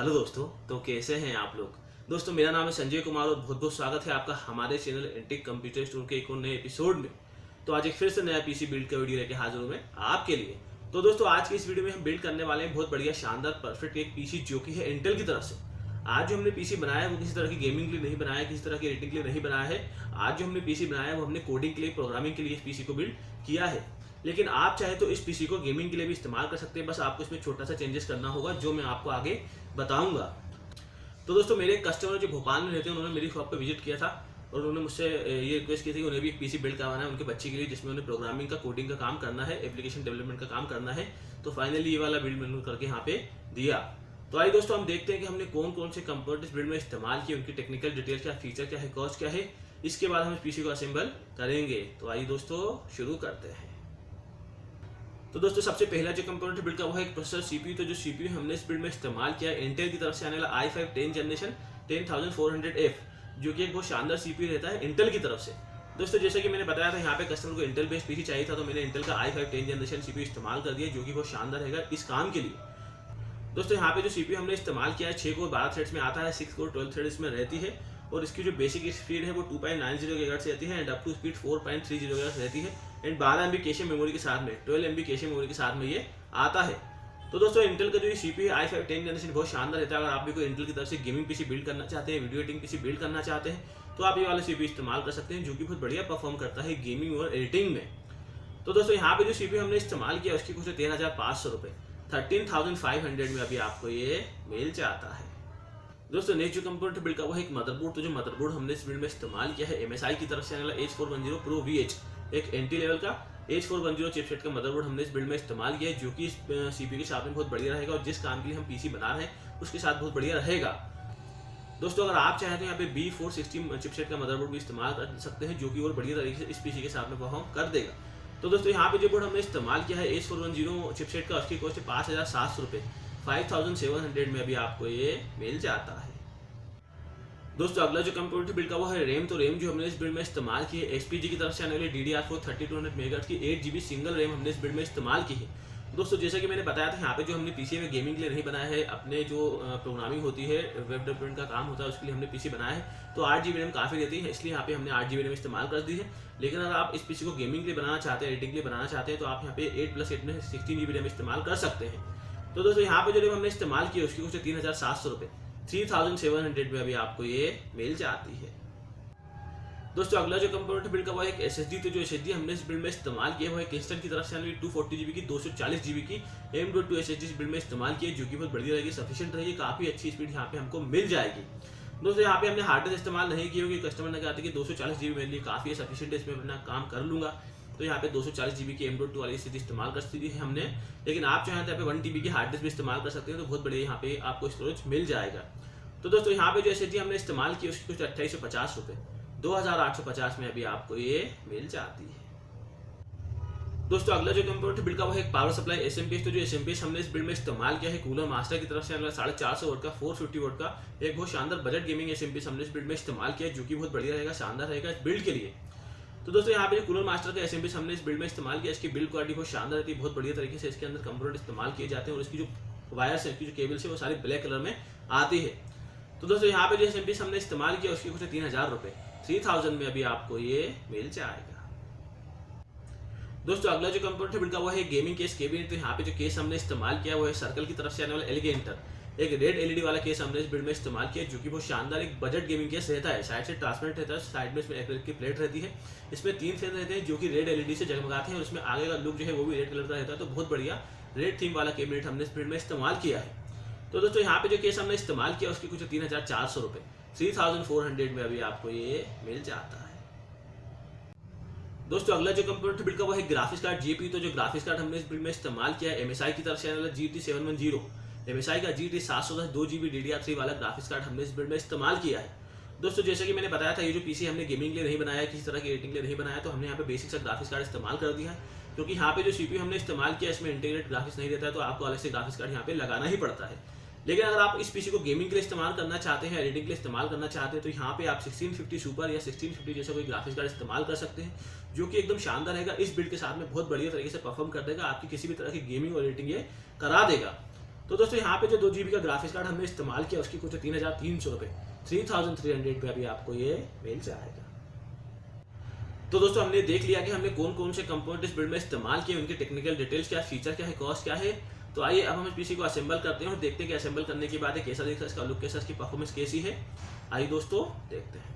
Hello दोस्तों, तो कैसे हैं आप लोग। दोस्तों मेरा नाम है संजय कुमार और बहुत बहुत स्वागत है आपका हमारे चैनल एंटिक कंप्यूटर स्टोर के एक और नए एपिसोड में। तो आज एक फिर से नया पीसी बिल्ड का वीडियो लेके हाजिर हूं मैं आपके लिए। तो दोस्तों आज की इस वीडियो में हम बिल्ड करने वाले हैं बहुत बढ़िया शानदार परफेक्ट एक पीसी जो कि है इंटेल की तरफ से। आज जो हमने पीसी बनाया है वो किसी तरह की गेमिंग के लिए नहीं बनाया है, किसी तरह की एडिटिंग के लिए नहीं बनाया है। आज जो हमने पीसी बनाया है वो हमने कोडिंग के लिए, प्रोग्रामिंग के लिए इस पीसी को बिल्ड किया है। लेकिन आप चाहे तो इस पीसी को गेमिंग के लिए भी इस्तेमाल कर सकते हैं, बस आपको इसमें छोटा सा चेंजेस करना होगा जो मैं आपको आगे बताऊंगा। तो दोस्तों मेरे एक कस्टमर जो भोपाल में रहते हैं उन्होंने मेरी शॉप पे विजिट किया था और उन्होंने मुझसे ये रिक्वेस्ट की थी कि उन्हें भी एक पीसी बिल्ड करवाना है उनके बच्चे के लिए, जिसमें उन्हें प्रोग्रामिंग का, कोडिंग का काम करना है, एप्लीकेशन डेवलपमेंट का काम करना है। तो फाइनली ये वाला बिल्ड मैंने करके यहाँ पे दिया। तो आइए दोस्तों हम देखते हैं कि हमने कौन कौन से कंपोनेंट्स बिल्ड में इस्तेमाल किए, उनकी टेक्निकल डिटेल क्या, फीचर क्या है, कॉस्ट क्या है। इसके बाद हम इस पीसी को असेंबल करेंगे। तो आइए दोस्तों शुरू करते हैं। तो दोस्तों सबसे पहला जो कंपोनेंट बिल्ड का वो है एक प्रोसेसर सीपीयू। तो जो सीपीयू हमने इस बिल्ड में इस्तेमाल किया है इंटेल की तरफ से आने वाला i5 10 जनरेशन 10400F, जो कि एक बहुत शानदार सीपीयू रहता है इंटेल की तरफ से। दोस्तों जैसे कि मैंने बताया था यहाँ पे कस्टमर को इंटेल बेस्ड पीसी चाहिए था, तो मैंने इंटेल का i5 10 जनरेशन सीपीयू इस्तेमाल कर दिया, जो कि बहुत शानदार रहेगा इस काम के लिए। दोस्तों यहाँ पे जो सीपीयू हमने इस्तेमाल किया है 6 कोर 12 थ्रेड्स में आता है, 6 कोर 12 थ्रेड इसमें रहती है और इसकी जो बेसिक स्पीड है वो 2.90 गीगाहर्ट्ज़ रहती है and up to speed 4.30 gigahertz रहती है एंड 12 MB कैशे मेमोरी के साथ में, 12 MB कैशे मेमोरी के साथ में ये आता है। तो दोस्तों इंटेल का जो ये सीपीयू है i5 10 जनरेशन बहुत शानदार रहता है। अगर आप भी कोई इंटेल की तरफ से गेमिंग पीसी बिल्ड करना चाहते हैं, वीडियो एडिटिंग पीसी बिल्ड करना चाहते हैं, तो आप ये वाला सीपीयू इस्तेमाल कर सकते हैं, जो कि बहुत बढ़िया परफॉर्म करता है गेमिंग और एडिटिंग में। तो दोस्तों यहाँ पे जो सीपीयू हमने इस्तेमाल किया उसकी कुछ 13,500 रुपये, 13,500 में अभी आपको ये मिल जाता है। दोस्तों नेक्स्ट जो कंपोनेंट बिल्ड का वो है एक मदरबोर्ड। तो जो मदरबोर्ड हमने इस बिल्ड में इस्तेमाल किया है MSI की तरफ से आने वाला H410 Pro VH, एक एंटी लेवल का H410 चिपसेट का मदरबोर्ड हमने इस बिल्ड में इस्तेमाल किया है, जो कि इस सीपीयू के साथ में बहुत बढ़िया रहेगा और जिस काम के लिए हम पीसी बना रहे हैं उसके साथ बहुत बढ़िया रहेगा। दोस्तों अगर आप चाहें तो यहाँ पे B460 चिपसेट का मदरबोर्ड भी इस्तेमाल कर सकते हैं, जो कि और बढ़िया तरीके से इस पीसी के साथ में परफॉर्म कर देगा। तो दोस्तों यहाँ पे जो बोर्ड हमने इस्तेमाल किया है H410 चिपसेट का, उसकी कॉस्ट है 5,700 रुपये, 5,700 में अभी आपको ये मिल जाता है। दोस्तों अगला जो कंपोनेंट बिल्ड का वो है रैम। तो रैम जो हमने इस बिल्ड में इस्तेमाल की है SPG की तरफ से आने वाली DDR4 3200 मेगाहर्ट्ज़ की 8GB सिंगल रैम हमने इस बिल्ड में इस्तेमाल की है। दोस्तों जैसा कि मैंने बताया था यहाँ पे जो हमने पीसी में गेमिंग के लिए नहीं बनाया है, अपने जो प्रोग्रामिंग होती है, वेब डेवलपमेंट का काम होता है, उसके लिए हमने पीसी बनाया है। तो 8GB रैम काफ़ी रहती है, इसलिए यहाँ पे हमने 8GB रैम इस्तेमाल कर दी है। लेकिन अगर आप इस पीसी को गेमिंग के लिए बनाना चाहते हैं, एडिटिंग के लिए बनाना चाहते हैं, तो आप यहाँ पे 8+8 में 16GB रैम इस्तेमाल कर सकते हैं। तो दोस्तों यहाँ पे जो रैम हमने इस्तेमाल की है उसकी कुछ 3,700 रुपये, 3,700 में अभी आपको ये मिल जाती है। दोस्तों अगला जो कंपोनेंट बिल्ड का वो है एक SSD। तो जो SSD हमने इस बिल्ड में इस्तेमाल किया है वो है किंगस्टन की तरफ से आने वाली 240GB की 240GB की M.2 SSD इस बिल्ड में इस्तेमाल की है, जो कि बहुत बढ़िया रहेगी, सफिशिएंट रहेगी, काफ़ी अच्छी स्पीड यहाँ पे हमको मिल जाएगी। दोस्तों यहाँ पे हमने हार्ड डिस्क इस्तेमाल नहीं की होगी, कस्टमर ने कहा था कि 240GB मेरे लिए काफ़ी है, सफिशिएंट है, इसमें अपना काम कर लूँगा। तो यहाँ पे 240GB की M.2 वाली SSD इस्तेमाल कर दी है हमने। लेकिन आप चाहें तो यहाँ पे 1TB की हार्ड डिस्क भी इस्तेमाल कर सकते हैं, तो बहुत बढ़िया यहाँ पे आपको स्टोरेज मिल जाएगा। तो दोस्तों यहाँ पे जो SSD हमने इस्तेमाल की उसकी कुछ 2850 रुपये, 2,850 में अभी आपको ये मिल जाती है। दोस्तों अगला जो कंपोनेंट बिल्ड का वो है एक पावर सप्लाई SMP। तो जो SMP हमने इस बिल्ड में इस्तेमाल किया है कूलर मास्टर की तरफ से 450 वोल्ट का 450 वोल्ट का एक बहुत शानदार बजट गेमिंग SMP हमने इस बिल्ड में इस्तेमाल किया है, जो कि बहुत बढ़िया रहेगा, शानदार रहेगा इस बिल्ड के लिए। तो दोस्तों यहाँ पे जो कूलर मास्टर का SMP हमने इस बिल्ड में इस्तेमाल किया, इसकी बिल्ड क्वालिटी बहुत शानदार रहती है, बहुत बढ़िया तरीके से इसके अंदर कंपोनेंट इस्तेमाल किए जाते हैं और इसकी जो वायर्स है, इसकी जो केबल्स है वो सारी ब्लैक कलर में आती है। तो दोस्तों यहाँ पे जो SMP हमने इस्तेमाल किया उसकी कुछ 3,000 रुपये, 3,000 में अभी आपको ये मिल जाएगा। दोस्तों अगला जो कंपोनेंट बिल्ड का वो है गेमिंग केस कैबिनेट। तो यहाँ पे जो केस हमने इस्तेमाल किया वो है सर्कल की तरफ से आने वाला एलिगेंटर, एक रेड LED वाला केस हमने इस बिल्ड में इस्तेमाल किया, जो कि बहुत शानदार एक बजट गेमिंग केस रहता है। साइड से ट्रांसपेरेंट रहता है, साइड में इसमें एक्रिलिक की प्लेट रहती है, इसमें 3 फैन रहते हैं जो कि रेड LED से जगमगाते हैं और इसमें आगे का लुक जो है वो भी रेड कलर का रहता है। तो बहुत बढ़िया रेड थीम वाला कैबिनेट हमने इस बिल्ड में इस्तेमाल किया है। तो दोस्तों यहाँ पे जो केस हमने इस्तेमाल किया उसकी कुछ 3,400 रुपये, 3,400 में अभी आपको ये मिल जाता है। दोस्तों अगला जो कंपोनेंट बिल्ड का वो है ग्राफिक्स कार्ड GPU। तो जो ग्राफिक्स कार्ड हमने इस बिल्ड में इस्तेमाल किया है MSI की तरफ से आने वाला GT710, MSI का GT 710 2GB DDR3 वाला ग्राफिक्स कार्ड हमने इस बिल्ड में इस्तेमाल किया है। दोस्तों जैसे कि मैंने बताया था ये जो पीसी हमने गेमिंग के लिए नहीं बनाया है, किसी तरह की एडिटिंग के लिए नहीं बनाया, तो हमने यहाँ पे बेसिक सा ग्राफिक्स कार्ड इस्तेमाल कर दिया है, क्योंकि यहाँ पे जो CPU हमने इस्तेमाल किया इसमें इंटीग्रेटेड ग्राफिक्स नहीं रहता है, तो आपको अलग से ग्राफिक्स कार्ड यहाँ पे लगाना ही पड़ता है। लेकिन अगर आप इस पीसी को गेमिंग के लिए इस्तेमाल करना चाहते हैं, एडिटिंग के लिए इस्तेमाल करना चाहते हैं, तो यहाँ पे आप 1650 सुपर या 1650 जैसा कोई ग्राफिक्स कार्ड इस्तेमाल कर सकते हैं, जो कि एकदम शानदार रहेगा, इस बिल्ड के साथ में बहुत बढ़िया तरीके से परफॉर्म कर देगा, आपकी किसी भी तरह की गेमिंग और एडिटिंग ये करा देगा। तो दोस्तों यहाँ पे जो 2 GB का ग्राफिक्स कार्ड हमने इस्तेमाल किया उसकी कुछ 3,300 रुपये, 3,300 पे अभी आपको ये मिल जाएगा। तो दोस्तों हमने देख लिया कि हमने कौन कौन से कंपोनेंट इस बिल्ड में इस्तेमाल किए, उनकी टेक्निकल डिटेल्स क्या, फीचर क्या है, कॉस्ट क्या है। तो आइए अब हम इस पीसी को असेंबल करते हैं और देखते हैं कि असेंबल करने के बाद कैसा दिखता है, इसका लुक कैसा, इसकी परफॉर्मेंस कैसी है। आइए दोस्तों देखते हैं।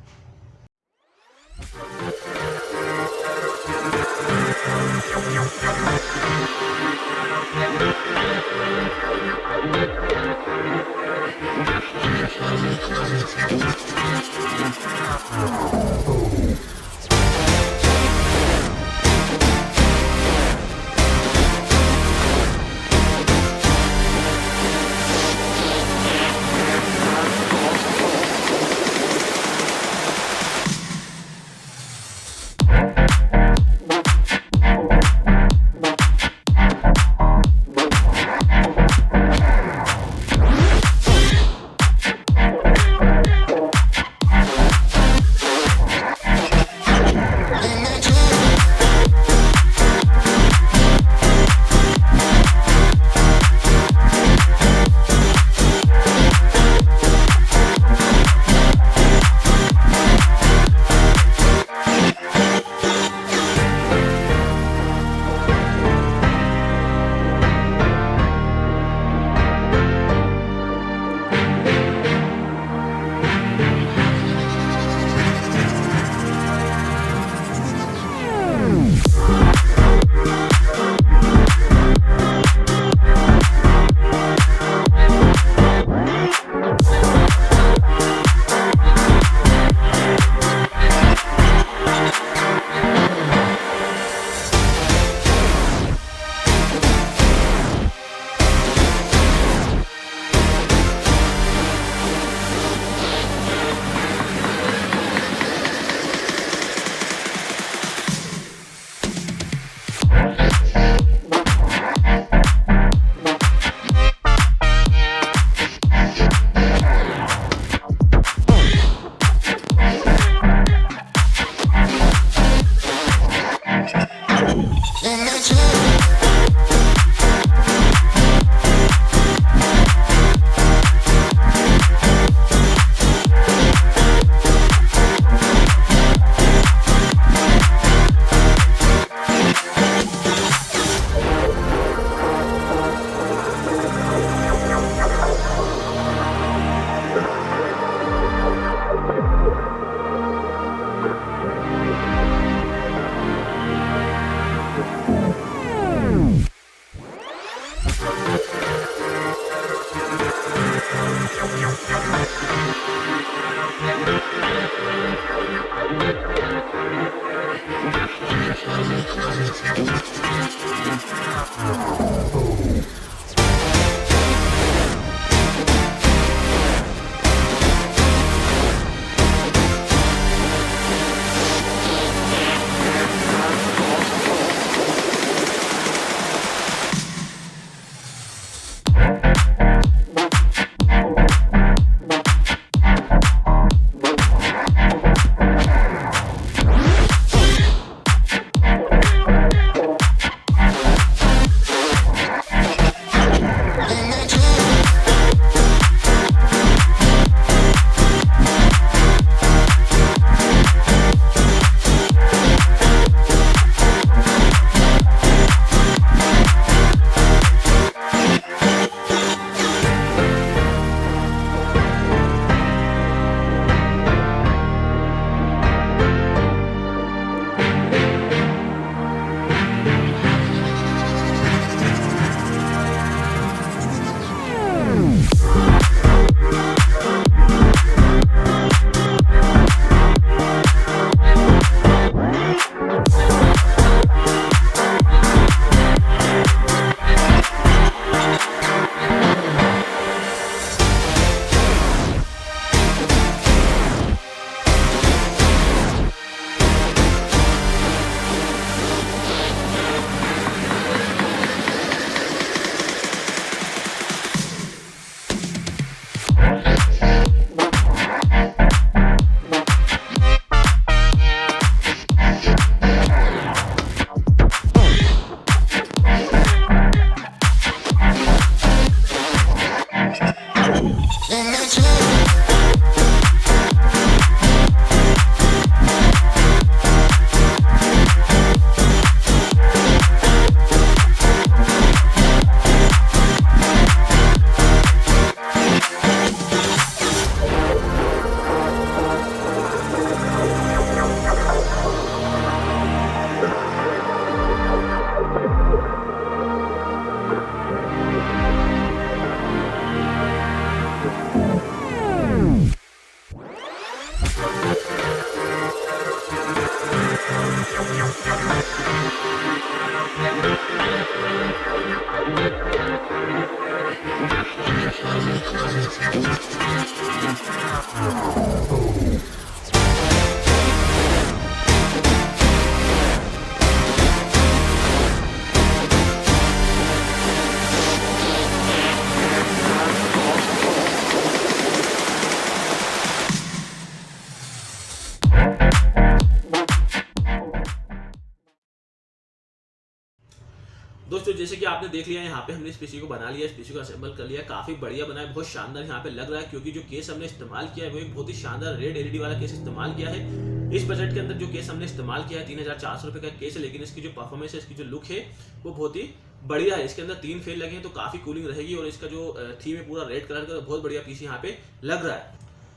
दोस्तों जैसे कि आपने देख लिया, यहाँ पे हमने इस पीसी को बना लिया, इस पीसी को असेंबल कर लिया, काफी बढ़िया बना है, बहुत शानदार यहाँ पे लग रहा है, क्योंकि जो केस हमने इस्तेमाल किया है वो एक बहुत ही शानदार रेड एलईडी वाला केस इस्तेमाल किया है। इस बजट के अंदर जो केस हमने इस्तेमाल किया है 3400 रुपए का केस है, लेकिन इसकी जो परफॉर्मेंस है, इसकी जो लुक है वो बहुत ही बढ़िया है। इसके अंदर 3 फेल लगे हैं तो काफी कूलिंग रहेगी, और इसका जो थीम है पूरा रेड कलर का, बहुत बढ़िया पीसी यहाँ पे लग रहा है।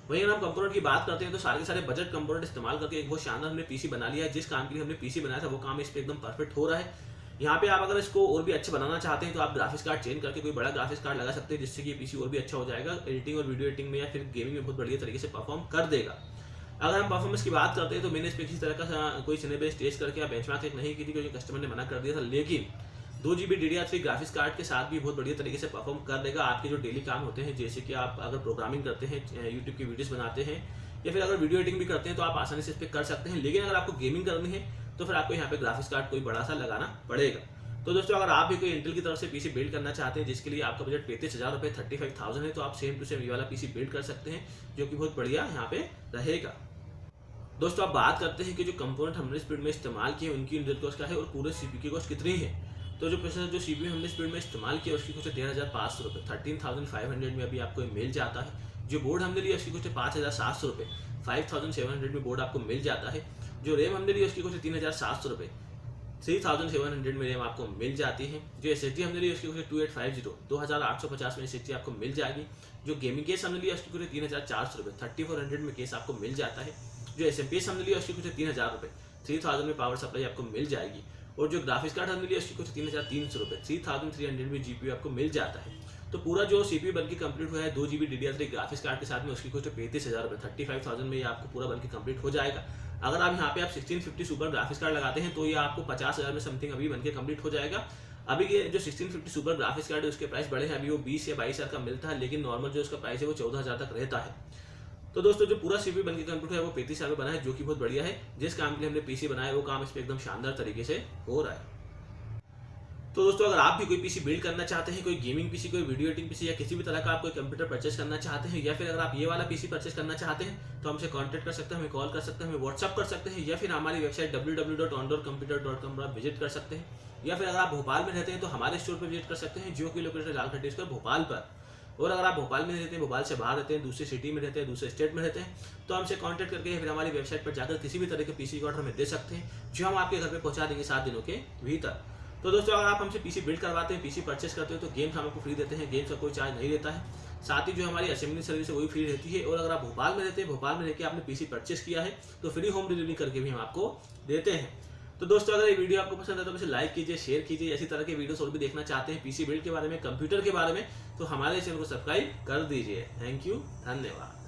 वहीं अगर हम कंपोनेंट की बात करते हैं तो सारे के सारे बजट कंपोनेंट इस्तेमाल करके एक बहुत शानदार हमने पीसी बना लिया है। जिस काम के लिए हमने पीसी बनाया था वो काम इस पे एकदम परफेक्ट हो रहा है। यहाँ पे आप अगर इसको और भी अच्छा बनाना चाहते हैं तो आप ग्राफिक्स कार्ड चेंज करके कोई बड़ा ग्राफिक्स कार्ड लगा सकते हैं, जिससे कि पीसी और भी अच्छा हो जाएगा, एडिटिंग और वीडियो एडिटिंग में या फिर गेमिंग में बहुत बढ़िया तरीके से परफॉर्म कर देगा। अगर हम परफॉर्मेंस की बात करते हैं तो मैंने इस पर किसी तरह का कोई सिनेबेस टेस्ट करके बेंचमार्क चेक नहीं की थी, क्योंकि कस्टमर ने मना कर दिया था, लेकिन 2GB DDR3 ग्राफिक्स कार्ड के साथ भी बहुत बढ़िया तरीके से परफॉर्म कर देगा। आपके जो डेली काम होते हैं, जैसे कि आप अगर प्रोग्रामिंग करते हैं, यूट्यूब की वीडियोस बनाते हैं, या फिर अगर वीडियो एडिटिंग भी करते हैं तो आप आसानी से इस पर कर सकते हैं। लेकिन अगर आपको गेमिंग करनी है तो फिर आपको यहाँ पे ग्राफिक्स कार्ड कोई बड़ा सा लगाना पड़ेगा। तो दोस्तों अगर आप भी कोई इंटेल की तरफ से पीसी बिल्ड करना चाहते हैं, जिसके लिए आपका बजट 35,000 रुपये 35,000 है, तो आप सेम टू सेम ये वाला पीसी बिल्ड कर सकते हैं, जो कि बहुत बढ़िया यहाँ पे रहेगा। दोस्तों आप बात करते हैं कि जो कंपोनेंट हमने इस बिल्ड में इस्तेमाल किए उनकी यूनिट कॉस्ट क्या है और पूरे सीपीयू की कॉस्ट कितनी है। तो जो प्रोसेसर जो सीपीयू हमने इस बिल्ड में इस्तेमाल किया उसकी कॉस्ट 13,500 रुपये, 13,500 में अभी आपको मिल जाता है। जो बोर्ड हमने लिया उसकी कॉस्ट 5,700 रुपये, 5,700 में बोर्ड आपको मिल जाता है। जो रैम हमने लिया उसकी कॉस्ट 3,700 रुपये, 3,700 में रैम आपको मिल जाती है। जो एसएसडी हमने ली उसकी कॉस्ट 2850, 2,850 में एसएसडी आपको मिल जाएगी। जो गेमिंग केस हमने लिया उसकी कॉस्ट 3,400 रुपये, 3,400 में केस आपको मिल जाता है। जो एसएमपीएस हमने लिया उसकी कॉस्ट 3,000 रुपये, 3,000 में पावर सप्लाई आपको मिल जाएगी। और जो ग्राफिक्स कार्ड हमने लिया उसकी कॉस्ट 3,300 रुपये, 3,300 में जीपीयू आपको मिल जाता है। तो पूरा जो सीपीयू बनके कंप्लीट हुआ है 2GB DDR3 ग्राफिक्स कार्ड के साथ में, उसकी कॉस्ट 35,000 रुपये, 35,000 में ये आपको पूरा बनके कंप्लीट हो जाएगा। अगर आप यहाँ पे आप 1650 सुपर ग्राफिक्स कार्ड लगाते हैं तो ये आपको 50,000 में समथिंग अभी बनके कंप्लीट हो जाएगा। अभी ये जो 1650 सुपर ग्राफिक्स कार्ड है उसके प्राइस बढ़े हैं, अभी वो 20 या 22,000 का मिलता है, लेकिन नॉर्मल जो उसका प्राइस है वो 14,000 तक रहता है। तो दोस्तों जो पूरा सीपीयू बनके कंप्लीट है वो 35,000 में बना है, जो कि बहुत बढ़िया है। जिस काम के लिए हमने पीसी बनाया वो काम इस पर एकदम शानदार तरीके से हो रहा है। तो दोस्तों अगर आप भी कोई पीसी बिल्ड करना चाहते हैं, कोई गेमिंग पीसी, कोई वीडियो एडिटिंग पीसी या किसी भी तरह का आप कोई कंप्यूटर परचेस करना चाहते हैं, या फिर अगर आप ये वाला पीसी परचेस करना चाहते हैं तो हमसे कांटेक्ट कर सकते हैं, हमें कॉल कर सकते हैं, हमें व्हाट्सअप कर सकते हैं, या फिर हमारी वेबसाइट www.ondoorcomputer.com पर विजिट कर सकते हैं। या फिर अगर आप भोपाल में रहते हैं तो हमारे स्टोर पर विजिट कर सकते हैं, जो कि लोकेटेड लाल खड्डे स्क्वायर भोपाल पर। और अगर आप भोपाल में रहते हैं, भोपाल से बाहर रहते हैं, दूसरी सिटी में रहते हैं, दूसरे स्टेट में रहते हैं, तो हमसे कांटेक्ट करके फिर हमारी वेबसाइट पर जाकर किसी भी तरह के पीसी का ऑर्डर हमें दे सकते हैं, जो हम आपके घर पे पहुंचा देंगे 7 दिनों के भीतर। तो दोस्तों अगर आप हमसे पीसी बिल्ड करवाते हैं, पीसी परचेस करते हैं, तो गेम्स हम आपको फ्री देते हैं, गेम्स का कोई चार्ज नहीं रहता है। साथ ही जो हमारी असेंबली सर्विस है वही फ्री रहती है। और अगर आप भोपाल में रहते हैं, भोपाल में रहकर आपने पीसी परचेस किया है तो फ्री होम डिलीवरी करके भी हम आपको देते हैं। तो दोस्तों अगर ये वीडियो आपको पसंद है तो इसे लाइक कीजिए, शेयर कीजिए। ऐसी तरह के वीडियोस और भी देखना चाहते हैं पीसी बिल्ड के बारे में, कंप्यूटर के बारे में, तो हमारे चैनल को सब्सक्राइब कर दीजिए। थैंक यू, धन्यवाद।